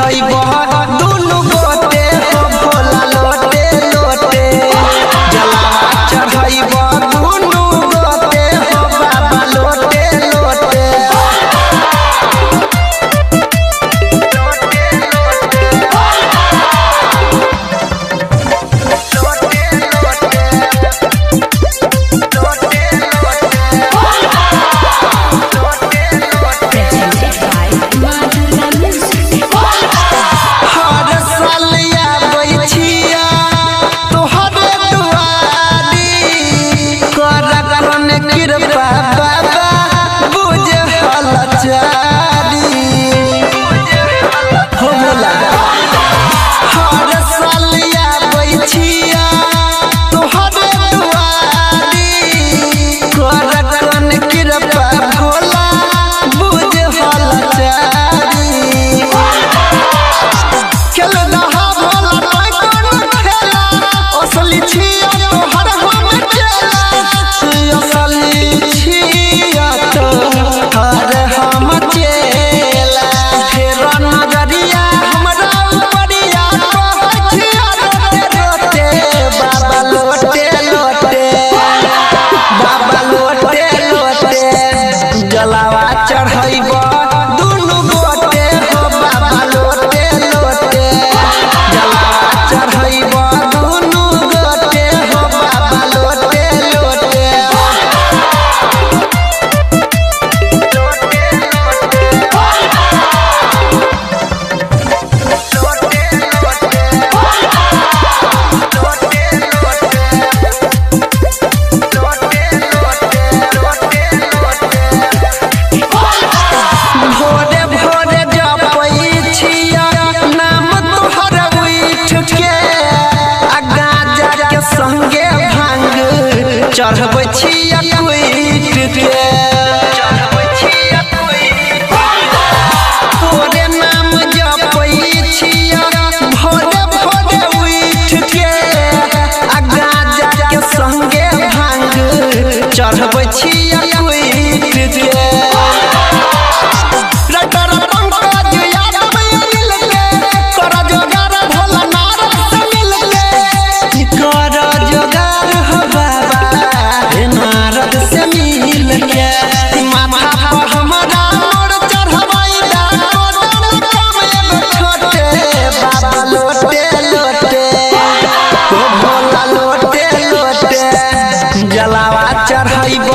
चढ़ाइब दुनु गोटे हो भोला लोटे लोटे जलावा चढ़ाइब दुनु गोटे हो बाबा लोटे लोटे जलावा चढ़ाइब दुनु गोटे हो बाबा लोटे लोटे जलावा चढ़ाइब दुनु गोटे हो बाबा लोटे लोटे चढ़बै छिया कुइट के तोरे नाम जपै छिया भोरे भोरे उठ के आ गाजा के संगे भांग चढ़बै छिया कुइट के जलावा चढ़ाइब